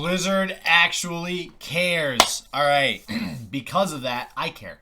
Blizzard actually cares. All right. Because of that, I care.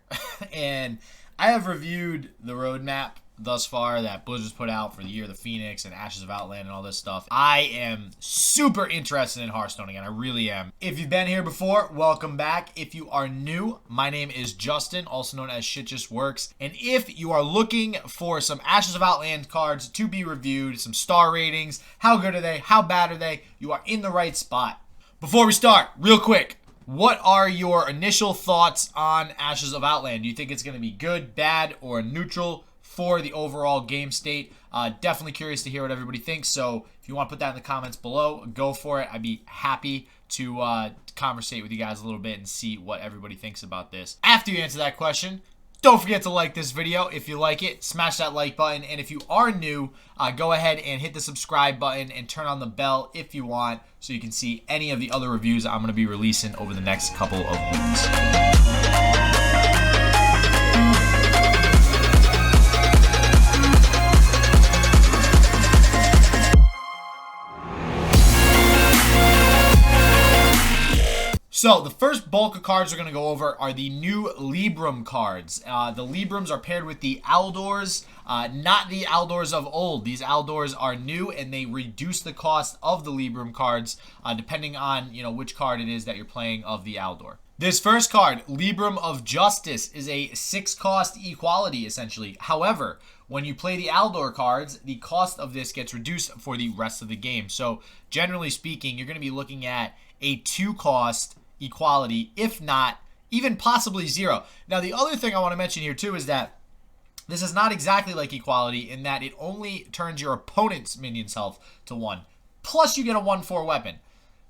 And I have reviewed the roadmap thus far that Blizzard's put out for the Year of the Phoenix and Ashes of Outland and all this stuff. I am super interested in Hearthstone again. I really am. If you've been here before, welcome back. If you are new, my name is Justin, also known as Shit Just Works. And if you are looking for some Ashes of Outland cards to be reviewed, some star ratings, how good are they, how bad are they, you are in the right spot. Before we start, real quick, what are your initial thoughts on Ashes of Outland? Do you think it's going to be good, bad, or neutral for the overall game state? Definitely curious to hear what everybody thinks. So if you want to put that in the comments below, go for it. I'd be happy to conversate with you guys a little bit and see what everybody thinks about this. After you answer that question, don't forget to like this video. If you like it, smash that like button. And if you are new, go ahead and hit the subscribe button and turn on the bell if you want, so you can see any of the other reviews I'm going to be releasing over the next couple of weeks. So the first bulk of cards we're going to go over are the new Libram cards. The Librams are paired with the Aldors, not the Aldors of old. These Aldors are new and they reduce the cost of the Libram cards depending on which card it is that you're playing of the Aldor. This first card, Libra of Justice, is a 6-cost equality essentially. However, when you play the Aldor cards, the cost of this gets reduced for the rest of the game. So generally speaking, you're going to be looking at a 2-cost equality, if not even possibly 0. Now the other thing I want to mention here too is that this is not exactly like equality in that it only turns your opponent's minions health to 1, plus you get a 1/4 weapon.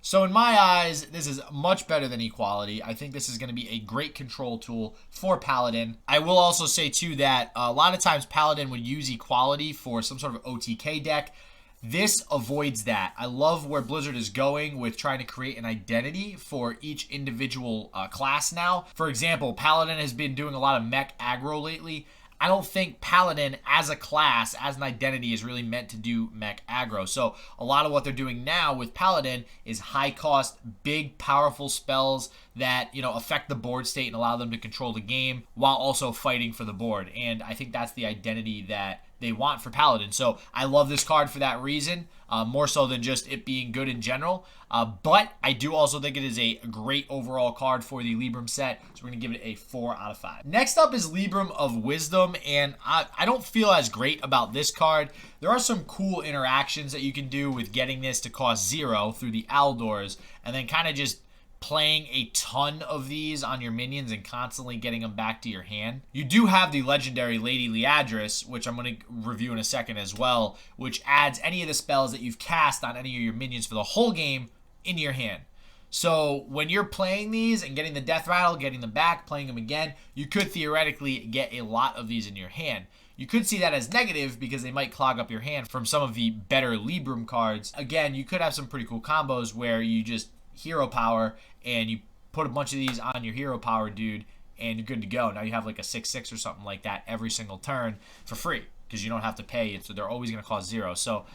So in my eyes, this is much better than equality. I think this is going to be a great control tool for Paladin. I will also say too that a lot of times Paladin would use equality for some sort of OTK deck. This avoids that. I love where Blizzard is going with trying to create an identity for each individual class now. For example, Paladin has been doing a lot of mech aggro lately. I don't think Paladin as a class, as an identity, is really meant to do mech aggro. So a lot of what they're doing now with Paladin is high cost, big, powerful spells that, affect the board state and allow them to control the game while also fighting for the board. And I think that's the identity that they want for Paladin. So I love this card for that reason, more so than just it being good in general. But I do also think it is a great overall card for the Libram set. So we're going to give it a 4 out of 5. Next up is Libra of Wisdom. And I don't feel as great about this card. There are some cool interactions that you can do with getting this to cost 0 through the Aldors. And then kind of just playing a ton of these on your minions and constantly getting them back to your hand. You do have the legendary Lady Liadris, which I'm going to review in a second as well, which adds any of the spells that you've cast on any of your minions for the whole game into your hand. So when you're playing these and getting the death rattle, getting them back, playing them again, you could theoretically get a lot of these in your hand. You could see that as negative because they might clog up your hand from some of the better Libram cards. Again, you could have some pretty cool combos where you just hero power and you put a bunch of these on your hero power dude and you're good to go. Now you have like a 6/6 or something like that every single turn for free because you don't have to pay it, so they're always going to cost 0. So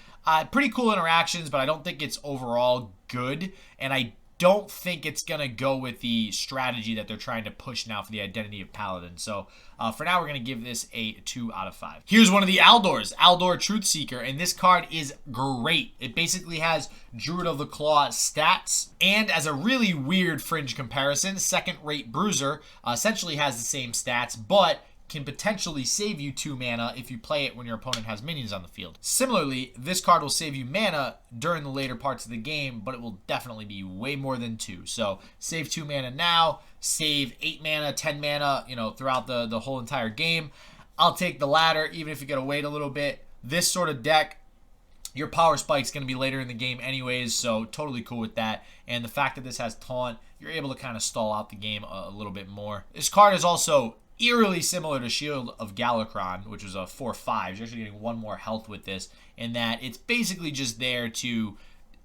pretty cool interactions, but I don't think it's overall good, and I don't think it's going to go with the strategy that they're trying to push now for the identity of Paladin. So for now, we're going to give this a 2 out of 5. Here's one of the Aldors, Aldor Truthseeker, and this card is great. It basically has Druid of the Claw stats, and as a really weird fringe comparison, Second Rate Bruiser essentially has the same stats, but can potentially save you 2 mana if you play it when your opponent has minions on the field. Similarly, this card will save you mana during the later parts of the game, but it will definitely be way more than 2. So save 2 mana now, save 8 mana, 10 mana, throughout the whole entire game. I'll take the latter, even if you gotta wait a little bit. This sort of deck, your power spike's going to be later in the game anyways, so totally cool with that. And the fact that this has taunt, you're able to kind of stall out the game a little bit more. This card is also eerily similar to Shield of Galakron, which was a 4/5. You're actually getting 1 more health with this, in that it's basically just there to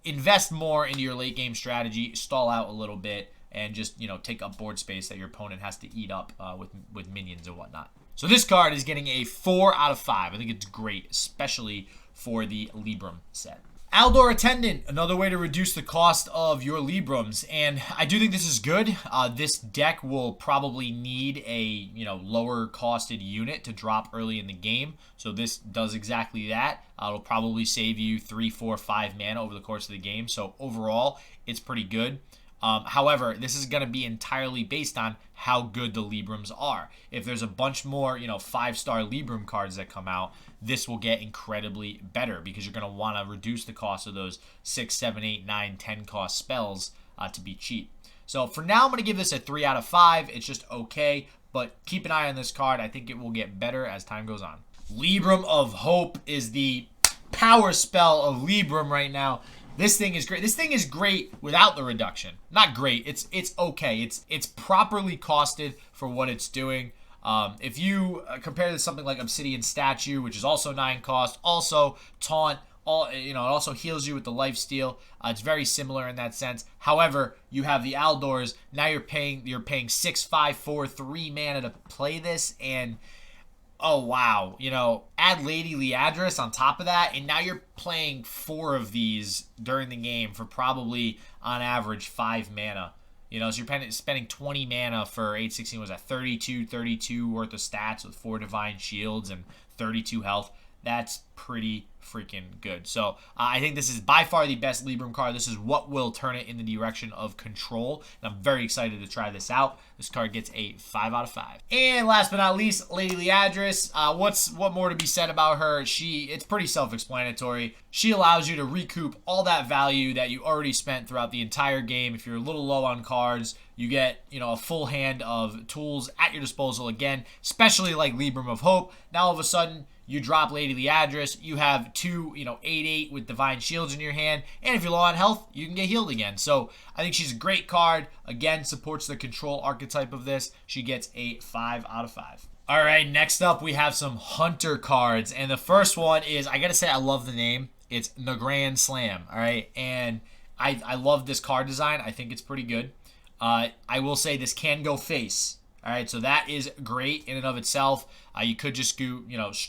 invest more into your late game strategy, stall out a little bit, and just take up board space that your opponent has to eat up with minions and whatnot. So this card is getting a 4 out of 5. I think it's great, especially for the Libram set. Gore Attendant, another way to reduce the cost of your Librams, and I do think this is good. This deck will probably need a lower costed unit to drop early in the game, so this does exactly that. It'll probably save you 3, 4, 5 mana over the course of the game, so overall it's pretty good. However, this is going to be entirely based on how good the Librams are. If there's a bunch more, 5-star Libram cards that come out, this will get incredibly better because you're going to want to reduce the cost of those 6, 7, 8, 9, 10 cost spells to be cheap. So for now, I'm going to give this a 3 out of 5. It's just okay, but keep an eye on this card. I think it will get better as time goes on. Libra of Hope is the power spell of Libram right now. This thing is great. This thing is great without the reduction. Not great. It's okay. It's properly costed for what it's doing. If you compare this to something like Obsidian Statue, which is also 9 cost, also taunt, it also heals you with the lifesteal. It's very similar in that sense. However, you have the Aldors. Now you're paying 6, 5, 4, 3 mana to play this, and oh wow, add Lady Liadris on top of that, and now you're playing 4 of these during the game for probably on average 5 mana. So you're spending 20 mana for 816. Was that 32 worth of stats with 4 divine shields and 32 health? That's pretty freaking good. So I think this is by far the best Libram card. This is what will turn it in the direction of control, and I'm very excited to try this out. This card gets a 5 out of 5. And last but not least, Lady Liadris. What more to be said about her? It's pretty self-explanatory. She allows you to recoup all that value that you already spent throughout the entire game. If you're a little low on cards, you get a full hand of tools at your disposal again, especially like Libra of Hope. Now all of a sudden, you drop Lady Liadris, you have 2, 8/8 with Divine Shields in your hand, and if you're low on health, you can get healed again. So I think she's a great card. Again, supports the control archetype of this. She gets a 5 out of 5. All right, next up we have some Hunter cards, and the first one is, I gotta say I love the name. It's the Grand Slam, all right? And I love this card design. I think it's pretty good. I will say this can go face. All right, so that is great in and of itself. You could just do,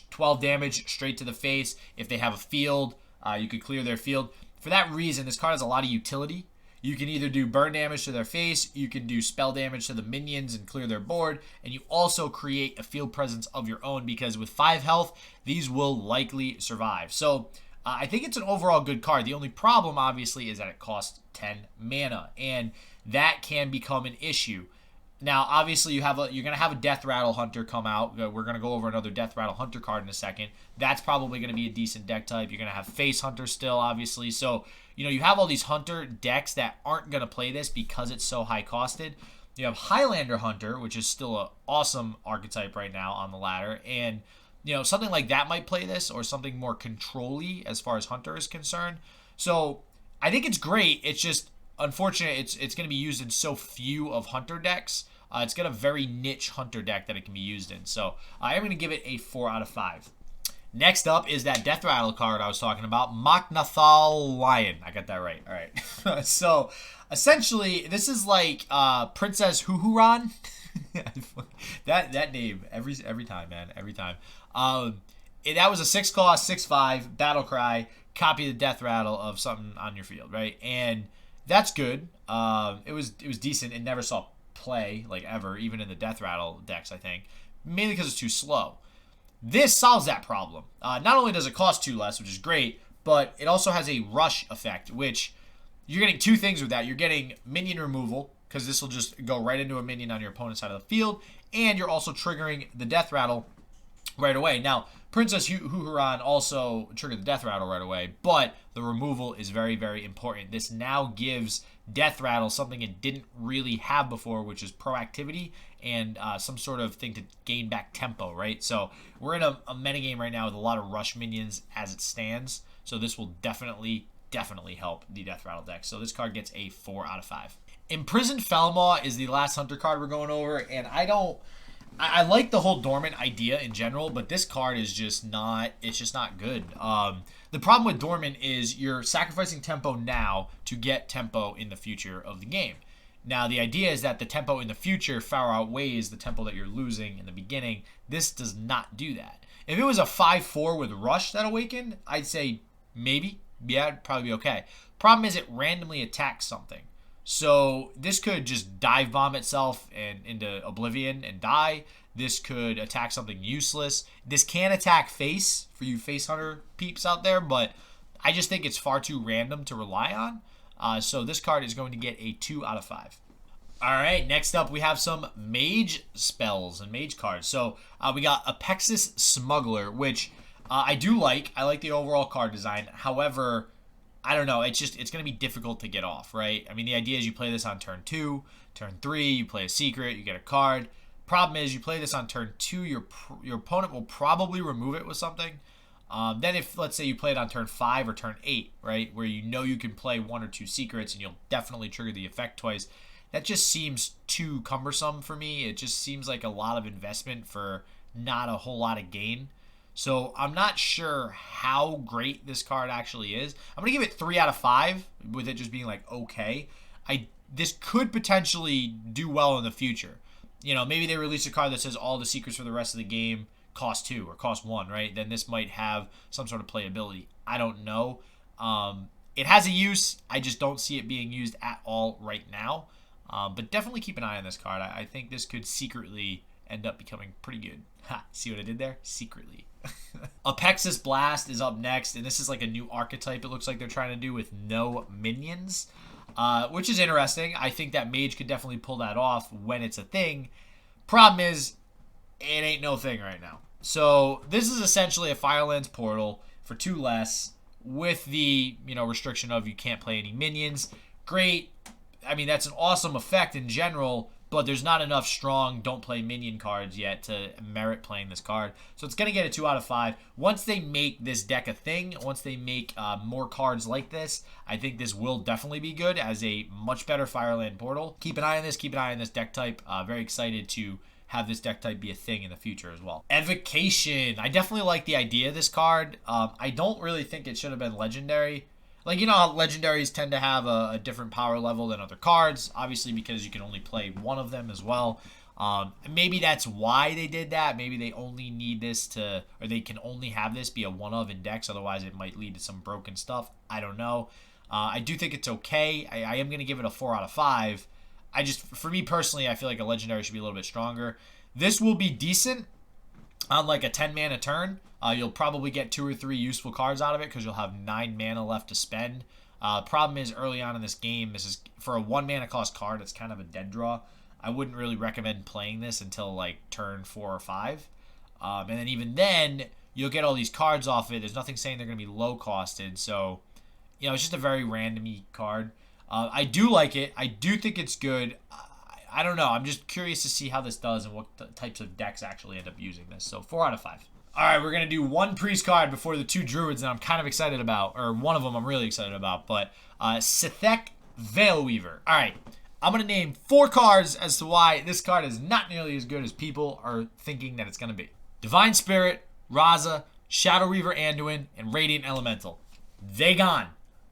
12 damage straight to the face. If they have a field, you could clear their field. For that reason, this card has a lot of utility. You can either do burn damage to their face, you can do spell damage to the minions and clear their board, and you also create a field presence of your own because with 5 health, these will likely survive. So I think it's an overall good card. The only problem, obviously, is that it costs 10 mana, and that can become an issue. Now, obviously, you're going to have a Death Rattle Hunter come out. We're going to go over another Death Rattle Hunter card in a second. That's probably going to be a decent deck type. You're going to have Face Hunter still, obviously. So, you have all these Hunter decks that aren't going to play this because it's so high costed. You have Highlander Hunter, which is still an awesome archetype right now on the ladder. And, something like that might play this, or something more control-y as far as Hunter is concerned. So, I think it's great. It's just unfortunate it's going to be used in so few of Hunter decks. It's got a very niche Hunter deck that it can be used in. So I am going to give it a 4 out of 5. Next up is that Death Rattle card I was talking about, Moknathal Lion. I got that right. All right. So essentially, this is like Princess Huhuran. that name every time, man. Every time. That was a 6 cost, 6/5 battle cry. Copy the Death Rattle of something on your field, right? And that's good. It was decent. It never saw play like ever, even in the Death Rattle decks, I think, mainly because it's too slow. This solves that problem. Not only does it cost 2 less, which is great, but it also has a rush effect, which you're getting 2 things with that. You're getting minion removal, because this will just go right into a minion on your opponent's side of the field, and you're also triggering the Death Rattle right away. Now, Princess Huhuran also triggered the Death Rattle right away, but the removal is very, very important. This now gives Death Rattle something it didn't really have before, which is proactivity and some sort of thing to gain back tempo, right? So we're in a metagame right now with a lot of rush minions as it stands, so this will definitely help the Death Rattle deck. So this card gets a 4 out of 5. Imprisoned Felmaw is the last Hunter card we're going over, and I like the whole Dormant idea in general, but this card is just not good. The problem with Dormant is you're sacrificing tempo now to get tempo in the future of the game. Now, the idea is that the tempo in the future far outweighs the tempo that you're losing in the beginning. This does not do that. If it was a 5/4 with Rush that awakened, I'd say maybe. yeah, it'd probably be okay. Problem is it randomly attacks something. So this could just dive bomb itself and into oblivion and die. This could attack something useless. This can attack face for you face hunter peeps out there, but I just think it's far too random to rely on. So this card is going to get a 2 out of 5. All right, next up we have some mage spells and mage cards. So we got Apexis Smuggler, which I do like. I like the overall card design. However, I don't know. It's going to be difficult to get off, right? I mean, the idea is you play this on turn 2, turn 3, you play a secret, you get a card. Problem is you play this on turn 2, your opponent will probably remove it with something. Then if, let's say, you play it on turn 5 or turn 8, right, where you know you can play 1 or 2 secrets and you'll definitely trigger the effect twice, that just seems too cumbersome for me. It just seems like a lot of investment for not a whole lot of gain. So I'm not sure how great this card actually is. I'm going to give it 3 out of 5 with it just being like okay. This could potentially do well in the future. You know, maybe they release a card that says all the secrets for the rest of the game cost 2 or cost 1, right? Then this might have some sort of playability. I don't know. It has a use. I just don't see it being used at all right now. But definitely keep an eye on this card. I think this could secretly end up becoming pretty good. Ha, see what I did there? Secretly. Apexis Blast is up next, and this is like a new archetype it looks like they're trying to do with no minions, which is interesting. I think that mage could definitely pull that off when it's a thing. Problem is, it ain't no thing right now. So this is essentially a Firelands portal for 2 less with the, you know, restriction of you can't play any minions. Great. I mean, that's an awesome effect in general, but there's not enough strong don't play minion cards yet to merit playing this card. So it's going to get a 2 out of 5. Once they make this deck a thing, once they make more cards like this, I think this will definitely be good as a much better Fireland portal. Keep an eye on this. Keep an eye on this deck type. Very excited to have this deck type be a thing in the future as well. Evocation. I definitely like the idea of this card. I don't really think it should have been legendary. Like, you know how legendaries tend to have a different power level than other cards, obviously because you can only play one of them as well. Maybe that's why they did that. Maybe they only need this to, or they can only have this be a one-of in decks, otherwise it might lead to some broken stuff. I don't know. I do think it's okay. I am going to give it a 4 out of 5. For me personally, I feel like a legendary should be a little bit stronger. This will be decent on like a 10 mana turn. You'll probably get 2 or 3 useful cards out of it because you'll have 9 mana left to spend. Problem is, early on in this game, this is for a 1 mana cost card. It's kind of a dead draw. I wouldn't really recommend playing this until like turn 4 or 5. And then even then, you'll get all these cards off it. There's nothing saying they're going to be low costed. So, you know, it's just a very random-y card. I do like it. I do think it's good. I don't know. I'm just curious to see how this does and what types of decks actually end up using this. So 4 out of 5. All right, we're going to do 1 priest card before the 2 druids that I'm kind of excited about, or one of them I'm really excited about, but Sithek Veilweaver. All right, I'm going to name 4 cards as to why this card is not nearly as good as people are thinking that it's going to be. Divine Spirit, Raza, Shadow Reaver Anduin, and Radiant Elemental. They gone.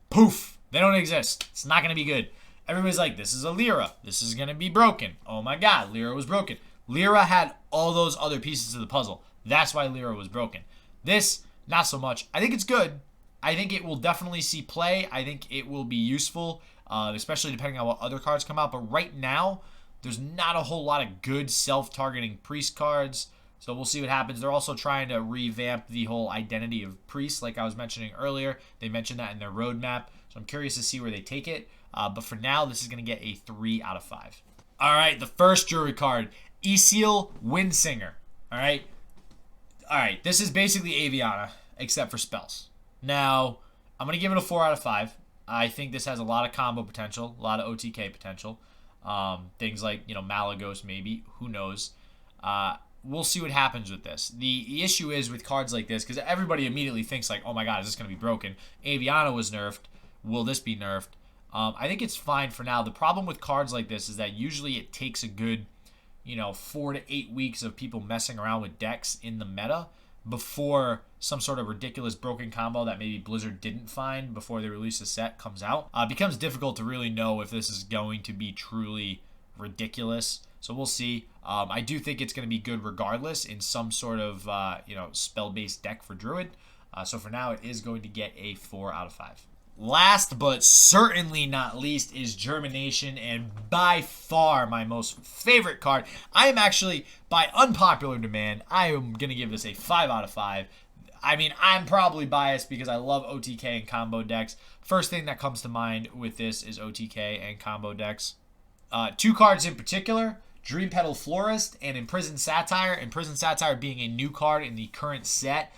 Poof. They don't exist. It's not going to be good. Everybody's like, this is a Lyra. This is going to be broken. Oh my god, Lyra was broken. Lyra had all those other pieces of the puzzle. That's why Lyra was broken. This, not so much. I think it's good. I think it will definitely see play. I think it will be useful, especially depending on what other cards come out. But right now, there's not a whole lot of good self-targeting priest cards. So we'll see what happens. They're also trying to revamp the whole identity of priests, like I was mentioning earlier. They mentioned that in their roadmap. So I'm curious to see where they take it. But for now, this is going to get a 3 out of 5. All right, the first Druid card, Eseal Windsinger. All right, this is basically Aviana, except for spells. Now, I'm going to give it a 4 out of 5. I think this has a lot of combo potential, a lot of OTK potential. Things like, you know, Malagos maybe, who knows. We'll see what happens with this. The issue is with cards like this, because everybody immediately thinks like, oh my god, is this going to be broken? Aviana was nerfed. Will this be nerfed? I think it's fine for now. The problem with cards like this is that usually it takes a good, 4 to 8 weeks of people messing around with decks in the meta before some sort of ridiculous broken combo that maybe Blizzard didn't find before they release a set comes out. It becomes difficult to really know if this is going to be truly ridiculous. So we'll see. I do think it's going to be good regardless in some sort of, spell-based deck for Druid. So for now, it is going to get a 4 out of 5. Last but certainly not least is Germination, and by far my most favorite card. I am actually, by unpopular demand, I am going to give this a 5 out of 5. I mean, I'm probably biased because I love OTK and combo decks. First thing that comes to mind with this is OTK and combo decks. 2 cards in particular, Dream Petal Florist and Imprisoned Satire. Imprisoned Satire being a new card in the current set.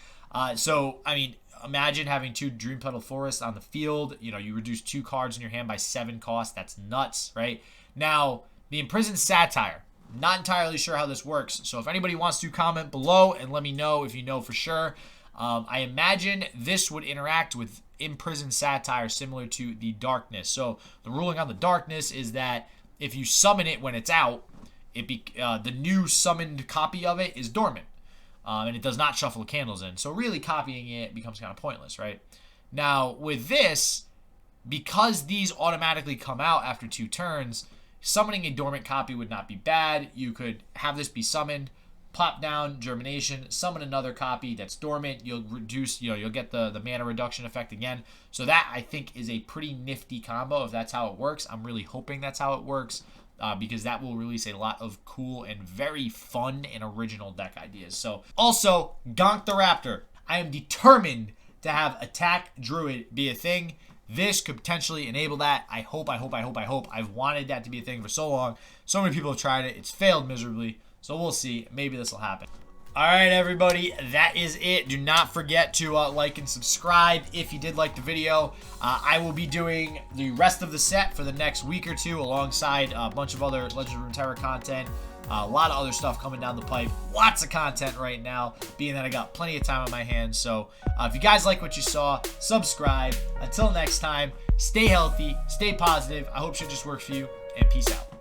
So, I mean, imagine having 2 Dream Petal Forests on the field. You know, you reduce 2 cards in your hand by 7 cost. That's nuts, right? Now, the Imprisoned Satire. Not entirely sure how this works. So if anybody wants to comment below and let me know if you know for sure. I imagine this would interact with Imprisoned Satire similar to the Darkness. So the ruling on the Darkness is that if you summon it when it's out, the new summoned copy of it is dormant. And it does not shuffle the candles in. So really copying it becomes kind of pointless, right? Now, with this, because these automatically come out after 2 turns, summoning a dormant copy would not be bad. You could have this be summoned, pop down Germination, summon another copy that's dormant. You'll reduce, you'll get the mana reduction effect again. So that, I think, is a pretty nifty combo if that's how it works. I'm really hoping that's how it works. Because that will release a lot of cool and very fun and original deck ideas. So, also, Gonk the Raptor. I am determined to have Attack Druid be a thing. This could potentially enable that. I hope. I've wanted that to be a thing for so long. So many people have tried it. It's failed miserably. So we'll see. Maybe this will happen. Alright, everybody, that is it. Do not forget to like and subscribe if you did like the video. I will be doing the rest of the set for the next week or 2 alongside a bunch of other Legends of Runeterra content. A lot of other stuff coming down the pipe. Lots of content right now, being that I got plenty of time on my hands. So if you guys like what you saw, subscribe. Until next time, stay healthy, stay positive. I hope shit just works for you, and peace out.